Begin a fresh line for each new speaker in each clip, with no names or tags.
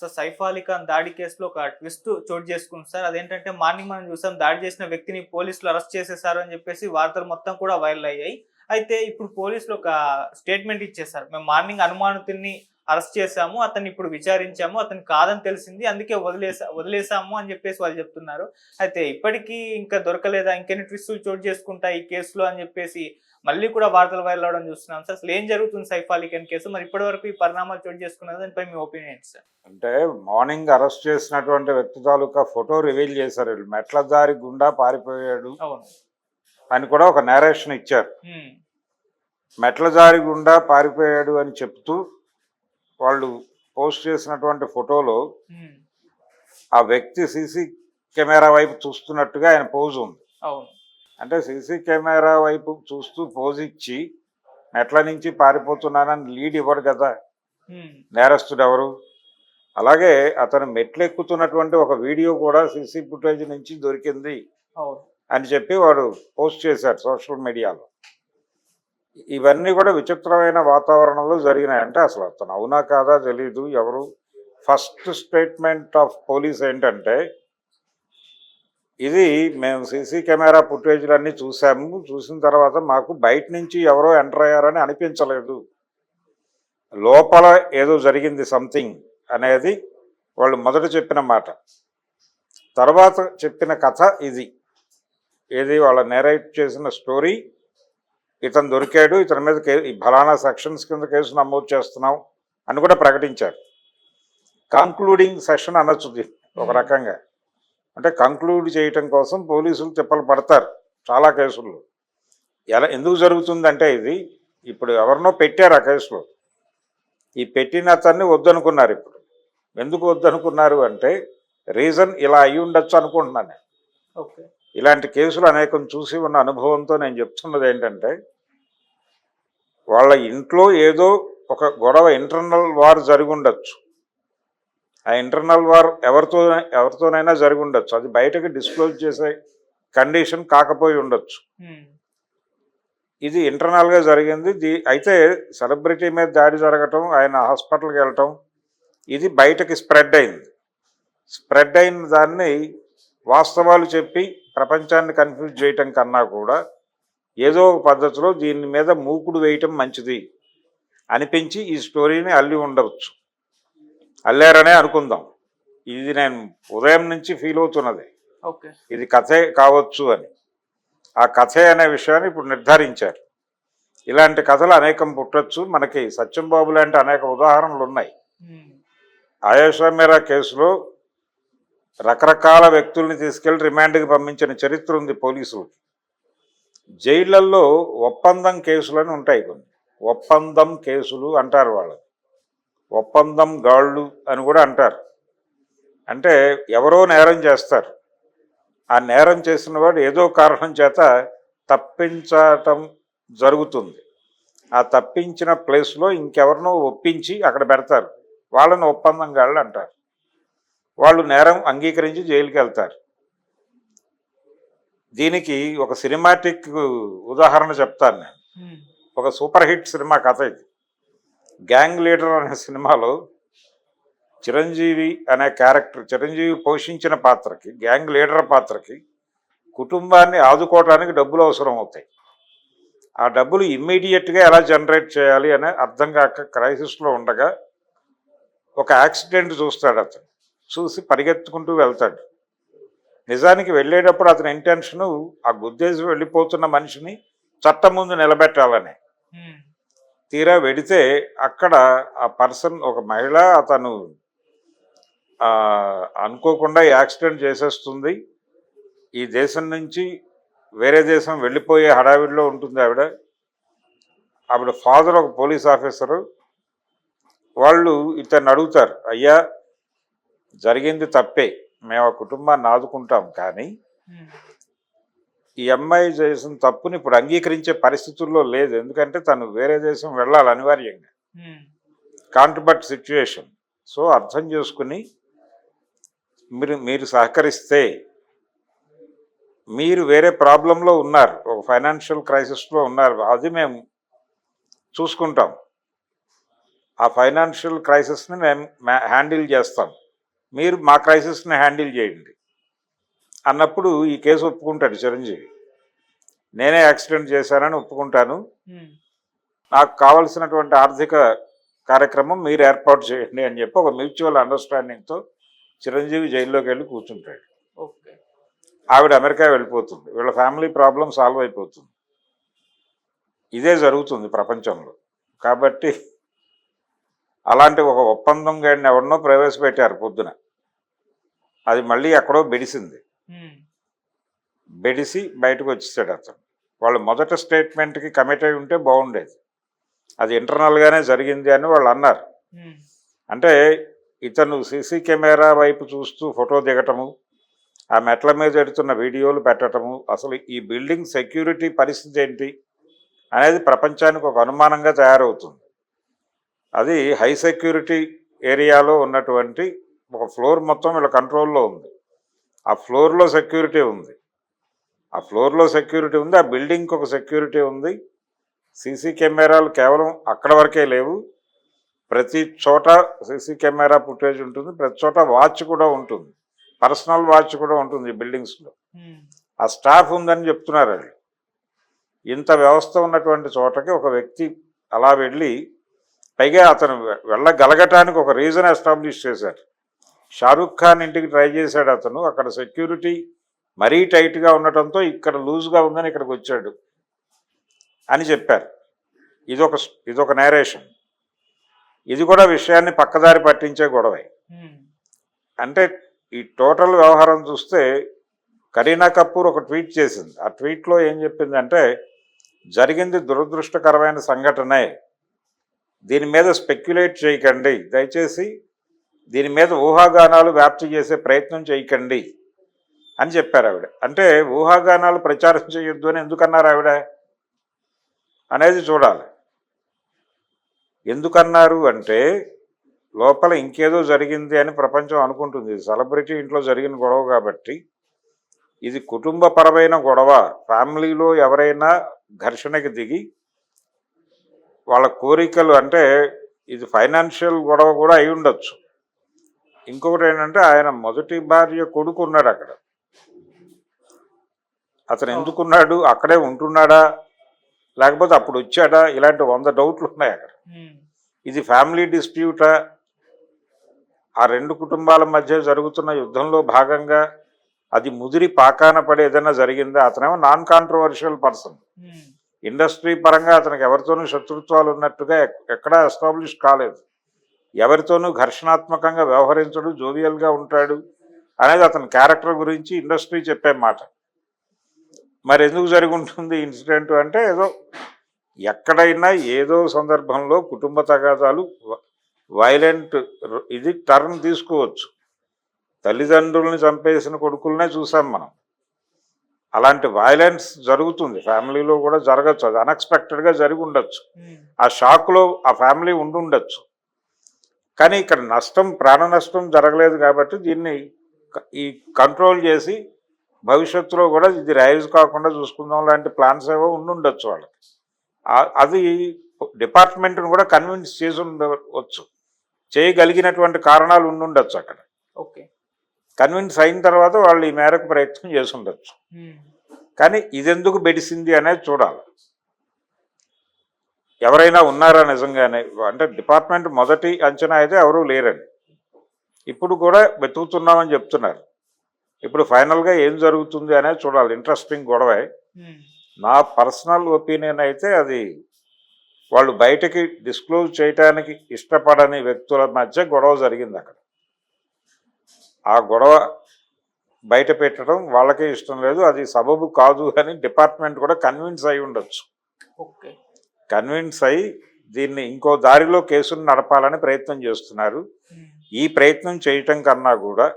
So Saif Ali Khan దాడి కేసులో ఒక ట్విస్ట్ చోటు చేసుకుంది సార్. అదేంటంటే మార్నింగ్ మనం చూసాం, దాడి చేసిన వ్యక్తిని పోలీసులు అరెస్ట్ చేసేసారు అని చెప్పేసి వార్తలు మొత్తం కూడా వైరల్ అయ్యాయి. అయితే ఇప్పుడు పోలీసులు ఒక స్టేట్మెంట్ ఇచ్చేసారు. మేము మార్నింగ్ అనుమానితుడిని అరెస్ట్ చేశాము, అతన్ని ఇప్పుడు విచారించాము, అతను కాదని తెలిసింది, అందుకే వదిలేసాము అని చెప్పేసి వాళ్ళు చెప్తున్నారు. అయితే ఇప్పటికీ ఇంకా దొరకలేదా, ఇంకెన్ని ట్విస్టులు చోటు చేసుకుంటాయి ఈ కేసులో అని చెప్పేసి మళ్ళీ కూడా వార్తలు వైరల్ అవడం చూస్తున్నాం సార్. అసలు ఏం జరుగుతుంది సైఫ్ అలీ ఖాన్ కేసు? మరి ఇప్పటి వరకు ఈ పరిణామాలు చోటు చేసుకున్నది, దానిపై మీ ఒపీనియన్ సార్?
అంటే మార్నింగ్ అరెస్ట్ చేసినటువంటి వ్యక్తి తాలూకా ఫోటో రివీల్ చేశారు. వీళ్ళు మెట్ల దారి గుండా పారిపోయాడు అని కూడా ఒక నేరేషన్ ఇచ్చారు. మెట్ల దారి గుండా పారిపోయాడు అని చెప్తూ వాళ్ళు పోస్ట్ చేసినటువంటి ఫోటోలో ఆ వ్యక్తి సీసీ కెమెరా వైపు చూస్తున్నట్టుగా ఆయన పోజ్ ఉంది. అంటే సీసీ కెమెరా వైపు చూస్తూ పోజ్ ఇచ్చి మెట్ల నుంచి పారిపోతున్నానని లీడ్ ఇవ్వడు కదా నేరస్తుడు ఎవరు. అలాగే అతను మెట్లు ఎక్కుతున్నటువంటి ఒక వీడియో కూడా సీసీ ఫుటేజ్ నుంచి దొరికింది అని చెప్పి వాడు పోస్ట్ చేశాడు సోషల్ మీడియాలో. ఇవన్నీ కూడా విచిత్రమైన వాతావరణంలో జరిగినాయి. అంటే అసలు అతను అవునా కాదా తెలీదు ఎవరు. ఫస్ట్ స్టేట్మెంట్ ఆఫ్ పోలీస్ ఏంటంటే, ఇది మేము సీసీ కెమెరా ఫుటేజ్లన్నీ చూసాము, చూసిన తర్వాత మాకు బయట నుంచి ఎవరో ఎంటర్ అయ్యారని అనిపించలేదు, లోపల ఏదో జరిగింది సంథింగ్ అనేది వాళ్ళు మొదట చెప్పిన మాట. తర్వాత చెప్పిన కథ ఇది. ఏది వాళ్ళ నేరేట్ చేసిన స్టోరీ, ఇతను దొరికాడు, ఇతని మీద ఫలానా సెక్షన్స్ కింద కేసు నమోదు చేస్తున్నాం అని కూడా ప్రకటించారు. కంక్లూడింగ్ సెషన్ అనొచ్చు ఒక రకంగా. అంటే కంక్లూడ్ చేయటం కోసం పోలీసులు తిప్పలు పడతారు చాలా కేసుల్లో. ఎందుకు జరుగుతుందంటే ఇది ఇప్పుడు ఎవరినో పెట్టారు ఆ కేసులో, ఈ పెట్టిన అతన్ని వద్దనుకున్నారు. ఇప్పుడు ఎందుకు వద్దనుకున్నారు అంటే రీజన్ ఇలా అయ్యి ఉండొచ్చు అనుకుంటున్నాను. ఇలాంటి కేసులు అనేకం చూసి ఉన్న అనుభవంతో నేను చెప్తున్నది ఏంటంటే, వాళ్ళ ఇంట్లో ఏదో ఒక గొడవ, ఇంటర్నల్ వార్ జరిగి ఉండొచ్చు. ఆ ఇంటర్నల్ వార్ ఎవరితోనైనా జరిగి ఉండొచ్చు. అది బయటకు డిస్క్లోజ్ చేసే కండిషన్ కాకపోయి ఉండొచ్చు. ఇది ఇంటర్నల్గా జరిగింది. అయితే సెలబ్రిటీ మీద దాడి జరగటం, ఆయన హాస్పిటల్కి వెళ్ళటం, ఇది బయటకి స్ప్రెడ్ అయింది. స్ప్రెడ్ అయిన దాన్ని వాస్తవాలు చెప్పి ప్రపంచాన్ని కన్ఫ్యూజ్ చేయటం కన్నా కూడా ఏదో ఒక పద్ధతిలో దీని మీద మూకుడు వేయటం మంచిది అనిపించి ఈ స్టోరీని అల్లి ఉండవచ్చు. అల్లారనే అనుకుందాం. ఇది నేను ఉదయం నుంచి ఫీల్ అవుతున్నది, ఇది కథే కావచ్చు అని. ఆ కథే అనే విషయాన్ని ఇప్పుడు నిర్ధారించారు. ఇలాంటి కథలు అనేకం పుట్టచ్చు. మనకి సత్యం బాబు లాంటి అనేక ఉదాహరణలు ఉన్నాయి. ఆయేషా మీరా కేసులో రకరకాల వ్యక్తుల్ని తీసుకెళ్లి రిమాండ్కి పంపించిన చరిత్ర ఉంది పోలీసులకి. జైళ్లలో ఒప్పందం కేసులని ఉంటాయి కొన్ని. ఒప్పందం కేసులు అంటారు వాళ్ళు, ఒప్పందం గాళ్ళు అని కూడా అంటారు. అంటే ఎవరో నేరం చేస్తారు, ఆ నేరం చేసిన వాడు ఏదో కారణం చేత తప్పించటం జరుగుతుంది. ఆ తప్పించిన ప్లేస్లో ఇంకెవరినో ఒప్పించి అక్కడ పెడతారు, వాళ్ళని ఒప్పందం గాళ్ళు అంటారు. వాళ్ళు నేరం అంగీకరించి జైలుకి వెళ్తారు. దీనికి ఒక సినిమాటిక్ ఉదాహరణ చెప్తాను నేను. ఒక సూపర్ హిట్ సినిమా కథ ఇది. గ్యాంగ్ లీడర్ అనే సినిమాలో చిరంజీవి అనే క్యారెక్టర్, చిరంజీవి పోషించిన పాత్రకి, గ్యాంగ్ లీడర్ పాత్రకి కుటుంబాన్ని ఆదుకోవడానికి డబ్బులు అవసరం అవుతాయి. ఆ డబ్బులు ఇమ్మీడియట్గా ఎలా జనరేట్ చేయాలి అనే అర్థం కాక క్రైసిస్లో ఉండగా ఒక యాక్సిడెంట్ చూస్తాడు. అతను చూసి పరిగెత్తుకుంటూ వెళ్తాడు. నిజానికి వెళ్ళేటప్పుడు అతని ఇంటెన్షను ఆ గుద్దేసి వెళ్ళిపోతున్న మనిషిని చట్టం ముందు నిలబెట్టాలని. తీరా వెడితే అక్కడ ఆ పర్సన్, ఒక మహిళ, అతను అనుకోకుండా యాక్సిడెంట్ చేసేస్తుంది. ఈ దేశం నుంచి వేరే దేశం వెళ్ళిపోయే హడావిడిలో ఉంటుంది ఆవిడ ఫాదర్ ఒక పోలీస్ ఆఫీసరు. వాళ్ళు ఇతన్ని అడుగుతారు, అయ్యా జరిగింది తప్పే, మేము ఆ కుటుంబాన్ని ఆదుకుంటాం, కానీ ఈ అమ్మాయి చేసిన తప్పుని ఇప్పుడు అంగీకరించే పరిస్థితుల్లో లేదు, ఎందుకంటే తను వేరే దేశం వెళ్ళాలి అనివార్యంగా, కాంట్రబట్ సిచ్యువేషన్. సో అర్థం చేసుకుని మీరు సహకరిస్తే, మీరు వేరే ప్రాబ్లంలో ఉన్నారు, ఒక ఫైనాన్షియల్ క్రైసిస్లో ఉన్నారు, అది మేము చూసుకుంటాం, ఆ ఫైనాన్షియల్ క్రైసిస్ని మేము హ్యాండిల్ చేస్తాం, మీరు మా క్రైసిస్ని హ్యాండిల్ చేయండి అన్నప్పుడు ఈ కేసు ఒప్పుకుంటాడు చిరంజీవి. నేనే యాక్సిడెంట్ చేశానని ఒప్పుకుంటాను, నాకు కావలసినటువంటి ఆర్థిక కార్యక్రమం మీరు ఏర్పాటు చేయండి అని చెప్పి ఒక మ్యూచువల్ అండర్స్టాండింగ్తో చిరంజీవి జైల్లోకి వెళ్ళి కూర్చుంటాడు.
ఓకే.
ఆవిడ అమెరికా వెళ్ళిపోతుంది, వీళ్ళ ఫ్యామిలీ ప్రాబ్లం సాల్వ్ అయిపోతుంది. ఇదే జరుగుతుంది ప్రపంచంలో. కాబట్టి అలాంటి ఒక ఒప్పందం గాడిని ఎవరినో ప్రవేశపెట్టారు పొద్దున, అది మళ్ళీ ఎక్కడో బెడిసింది. బెడిసి బయటకు వచ్చేసాడు అతను. వాళ్ళు మొదట స్టేట్మెంట్కి కమిట్ అయి ఉంటే బాగుండేది, అది ఇంటర్నల్గానే జరిగింది అని వాళ్ళు అన్నారు. అంటే ఇతను సీసీ కెమెరా వైపు చూస్తూ ఫోటో దిగటము, ఆ మెట్ల మీద ఎడుతున్న వీడియోలు పెట్టడము, అసలు ఈ బిల్డింగ్ సెక్యూరిటీ పరిస్థితి ఏంటి అనేది ప్రపంచానికి ఒక అనుమానంగా తయారవుతుంది. అది హై సెక్యూరిటీ ఏరియాలో ఉన్నటువంటి ఒక ఫ్లోర్ మొత్తం వీళ్ళ కంట్రోల్లో ఉంది. ఆ ఫ్లోర్లో సెక్యూరిటీ ఉంది, ఆ బిల్డింగ్కి ఒక సెక్యూరిటీ ఉంది. సీసీ కెమెరాలు కేవలం అక్కడ వరకే లేవు, ప్రతి చోట సీసీ కెమెరా ఫుటేజ్ ఉంటుంది, ప్రతి చోట వాచ్ కూడా ఉంటుంది, పర్సనల్ వాచ్ కూడా ఉంటుంది ఈ బిల్డింగ్స్లో. ఆ స్టాఫ్ ఉందని చెప్తున్నారు వాళ్ళు. ఇంత వ్యవస్థ ఉన్నటువంటి చోటకి ఒక వ్యక్తి అలా వెళ్ళి, పైగా అతను వెళ్ళగలగటానికి ఒక రీజన్ ఎస్టాబ్లిష్ చేశారు. షారూఖ్ ఖాన్ ఇంటికి ట్రై చేశాడు అతను, అక్కడ సెక్యూరిటీ మరీ టైట్గా ఉండటంతో ఇక్కడ లూజ్గా ఉందని ఇక్కడికి వచ్చాడు అని చెప్పారు. ఇదొక నేరేషన్. ఇది కూడా విషయాన్ని పక్కదారి పట్టించే గొడవే. అంటే ఈ టోటల్ వ్యవహారం చూస్తే కరీనా కపూర్ ఒక ట్వీట్ చేసింది. ఆ ట్వీట్లో ఏం చెప్పిందంటే, జరిగింది దురదృష్టకరమైన సంఘటనే, దీని మీద స్పెక్యులేట్ చేయకండి, దయచేసి దీని మీద ఊహాగానాలు వ్యాప్తి చేసే ప్రయత్నం చేయకండి అని చెప్పారు ఆవిడ. అంటే ఊహాగానాలు ప్రచారం చేయొద్దు అని ఎందుకన్నారు ఆవిడ అనేది చూడాలి. ఎందుకన్నారు అంటే లోపల ఇంకేదో జరిగింది అని ప్రపంచం అనుకుంటుంది. ఇది సెలబ్రిటీ ఇంట్లో జరిగిన గొడవ కాబట్టి ఇది కుటుంబపరమైన గొడవ. ఫ్యామిలీలో ఎవరైనా ఘర్షణకి దిగి వాళ్ళ కోరికలు, అంటే ఇది ఫైనాన్షియల్ గొడవ కూడా అయి ఉండొచ్చు. ఇంకొకటి ఏంటంటే ఆయన మొదటి భార్య కొడుకు ఉన్నాడు అక్కడ, అతను ఎందుకున్నాడు, అక్కడే ఉంటున్నాడా లేకపోతే అప్పుడు వచ్చాడా, ఇలాంటి 100 డౌట్లు ఉన్నాయి అక్కడ. ఇది ఫ్యామిలీ డిస్ప్యూటా, ఆ రెండు కుటుంబాల మధ్య జరుగుతున్న యుద్ధంలో భాగంగా అది ముదిరి పాకాన పడి ఏదైనా జరిగిందా? అతనేమో నాన్ కాంట్రవర్షియల్ పర్సన్, ఇండస్ట్రీ పరంగా అతనికి ఎవరితోనూ శత్రుత్వాలు ఉన్నట్టుగా ఎక్కడా ఎస్టాబ్లిష్ కాలేదు, ఎవరితోనూ ఘర్షణాత్మకంగా వ్యవహరించడు, జోవియల్గా ఉంటాడు అనేది అతని క్యారెక్టర్ గురించి ఇండస్ట్రీ చెప్పే మాట. మరి ఎందుకు జరిగి ఉంటుంది ఇన్సిడెంట్ అంటే, ఏదో ఎక్కడైనా ఏదో సందర్భంలో కుటుంబ తగాదాలు వైలెంట్ ఇది టర్న్ తీసుకోవచ్చు. తల్లిదండ్రుల్ని చంపేసిన కొడుకులనే చూసాం మనం. అలాంటి వైలెన్స్ జరుగుతుంది ఫ్యామిలీలో కూడా, జరగచ్చు, అది అన్ఎక్స్పెక్టెడ్గా జరిగి ఉండొచ్చు, ఆ షాక్లో ఆ ఫ్యామిలీ ఉండుండొచ్చు. కానీ ఇక్కడ నష్టం, ప్రాణ నష్టం జరగలేదు కాబట్టి దీన్ని ఈ కంట్రోల్ చేసి భవిష్యత్తులో కూడా ఇది రైజ్ కాకుండా చూసుకుందాం లాంటి ప్లాన్స్ ఏవో ఉండుండొచ్చు వాళ్ళకి. అది డిపార్ట్మెంట్ను కూడా కన్విన్స్ చేసి ఉండవచ్చు, చేయగలిగినటువంటి కారణాలు ఉండుండొచ్చు అక్కడ.
ఓకే,
కన్విన్స్ అయిన తర్వాత వాళ్ళు ఈ మేరకు ప్రయత్నం చేసి ఉండొచ్చు. కానీ ఇదెందుకు బెడిసింది అనేది చూడాలి. ఎవరైనా ఉన్నారా నిజంగానే? అంటే డిపార్ట్మెంట్ మొదటి అంచనా అయితే ఎవరూ లేరండి, ఇప్పుడు కూడా వెతుకుతున్నామని చెప్తున్నారు. ఇప్పుడు ఫైనల్గా ఏం జరుగుతుంది అనేది చూడాలి. ఇంట్రెస్టింగ్ గొడవే. నా పర్సనల్ ఒపీనియన్ అయితే అది వాళ్ళు బయటకి డిస్క్లోజ్ చేయడానికి ఇష్టపడని వ్యక్తుల మధ్య గొడవ జరిగింది అక్కడ. ఆ గొడవ బయట పెట్టడం వాళ్ళకే ఇష్టం లేదు, అది సబబు కాదు అని డిపార్ట్మెంట్ కూడా కన్విన్స్ అయి ఉండొచ్చు.
ఓకే,
కన్విన్స్ అయి దీన్ని ఇంకో దారిలో కేసును నడపాలని ప్రయత్నం చేస్తున్నారు. ఈ ప్రయత్నం చేయటం కన్నా కూడా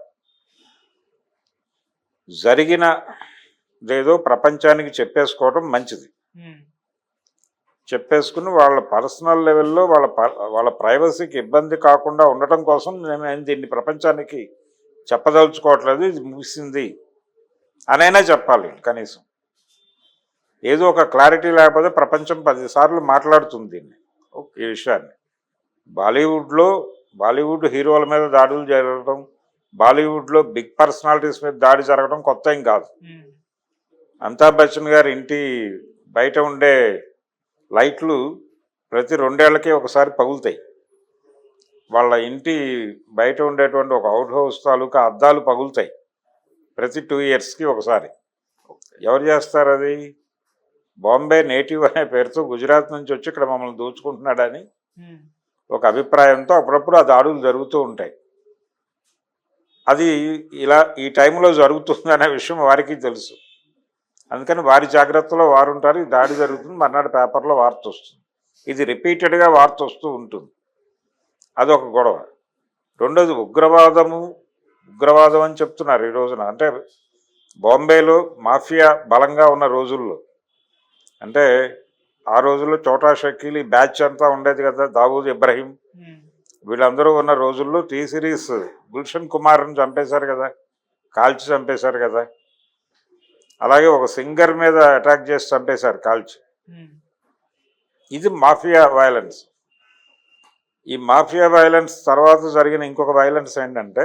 జరిగినదేదో ప్రపంచానికి చెప్పేసుకోవడం మంచిది. చెప్పేసుకుని వాళ్ళ పర్సనల్ లెవెల్లో వాళ్ళ ప్రైవసీకి ఇబ్బంది కాకుండా ఉండటం కోసం నేను దీన్ని ప్రపంచానికి చెప్పదలుచుకోవట్లేదు, ఇది ముగిసింది అనైనా చెప్పాలి. కనీసం ఏదో ఒక క్లారిటీ లేకపోతే ప్రపంచం 10 సార్లు మాట్లాడుతుంది దీన్ని, ఈ విషయాన్ని. బాలీవుడ్ హీరోల మీద దాడులు జరగడం, బాలీవుడ్లో బిగ్ పర్సనాలిటీస్ మీద దాడి జరగడం కొత్త ఏం కాదు. అమితాబ్ బచ్చన్ గారి ఇంటి బయట ఉండే లైట్లు ప్రతి 2 ఏళ్లకి ఒకసారి పగులుతాయి. వాళ్ళ ఇంటి బయట ఉండేటువంటి ఒక అవుట్ హౌస్ తాలూకా అద్దాలు పగులుతాయి ప్రతి 2 ఇయర్స్కి ఒకసారి. ఎవరు చేస్తారు అది? బాంబే నేటివ్ అనే పేరుతో గుజరాత్ నుంచి వచ్చి ఇక్కడ మమ్మల్ని దోచుకుంటున్నాడని ఒక అభిప్రాయంతో అప్పుడప్పుడు ఆ దాడులు జరుగుతూ ఉంటాయి. అది ఇలా ఈ టైంలో జరుగుతుంది అనే విషయం వారికి తెలుసు. అందుకని వారి జాగ్రత్తలో వారు ఉంటారు. ఈ దాడి జరుగుతుంది, మర్నాడు పేపర్లో వార్త వస్తుంది. ఇది రిపీటెడ్గా వార్త వస్తూ ఉంటుంది. అదొక గొడవ. రెండోది ఉగ్రవాదం అని చెప్తున్నారు ఈ రోజున. అంటే బాంబేలో మాఫియా బలంగా ఉన్న రోజుల్లో, అంటే ఆ రోజుల్లో చోటా షకీల్ ఈ బ్యాచ్ అంతా ఉండేది కదా, దావూద్ ఇబ్రహీం వీళ్ళందరూ ఉన్న రోజుల్లో టీ సిరీస్ గుల్షన్ కుమార్ని చంపేశారు కదా, కాల్చి చంపేశారు కదా. అలాగే ఒక సింగర్ మీద అటాక్ చేసి చంపేశారు కాల్చి. ఇది మాఫియా వైలెన్స్. ఈ మాఫియా వైలెన్స్ తర్వాత జరిగిన ఇంకొక వైలెన్స్ ఏంటంటే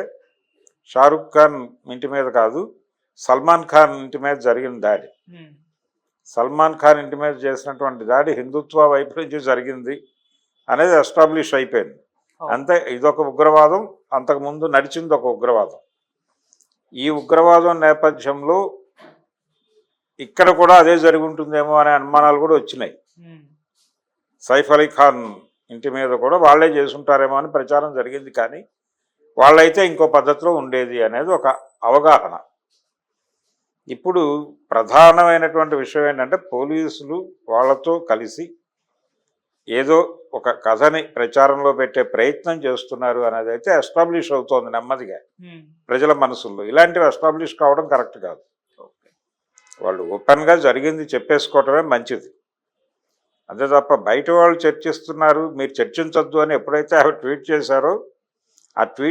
షారుఖ్ ఖాన్ ఇంటి మీద కాదు, సల్మాన్ ఖాన్ ఇంటి మీద జరిగిన దాడి. సల్మాన్ ఖాన్ ఇంటి మీద చేసినటువంటి దాడి హిందుత్వ వైపు నుంచి జరిగింది అనేది ఎస్టాబ్లిష్ అయిపోయింది. అంతే, ఇదొక ఉగ్రవాదం. అంతకుముందు నడిచింది ఒక ఉగ్రవాదం. ఈ ఉగ్రవాదం నేపథ్యంలో ఇక్కడ కూడా అదే జరిగి ఉంటుందేమో అనే అనుమానాలు కూడా వచ్చినాయి. సైఫ్ అలీ ఖాన్ ఇంటి మీద కూడా వాళ్ళే చేసుంటారేమో అని ప్రచారం జరిగింది. కానీ వాళ్ళైతే ఇంకో పద్ధతిలో ఉండేది అనేది ఒక అవగాహన. ఇప్పుడు ప్రధానమైనటువంటి విషయం ఏంటంటే పోలీసులు వాళ్ళతో కలిసి ఏదో ఒక కథని ప్రచారంలో పెట్టే ప్రయత్నం చేస్తున్నారు అనేది అయితే ఎస్టాబ్లిష్ అవుతోంది నెమ్మదిగా ప్రజల మనసుల్లో. ఇలాంటివి ఎస్టాబ్లిష్ కావడం కరెక్ట్ కాదు. వాళ్ళు ఓపెన్గా జరిగింది చెప్పేసుకోవటమే మంచిది. అంతే తప్ప బయట వాళ్ళు చర్చిస్తున్నారు, మీరు చర్చించొద్దు అని ఎప్పుడైతే ఆవిడ ట్వీట్ చేశారో ఆ ట్వీట్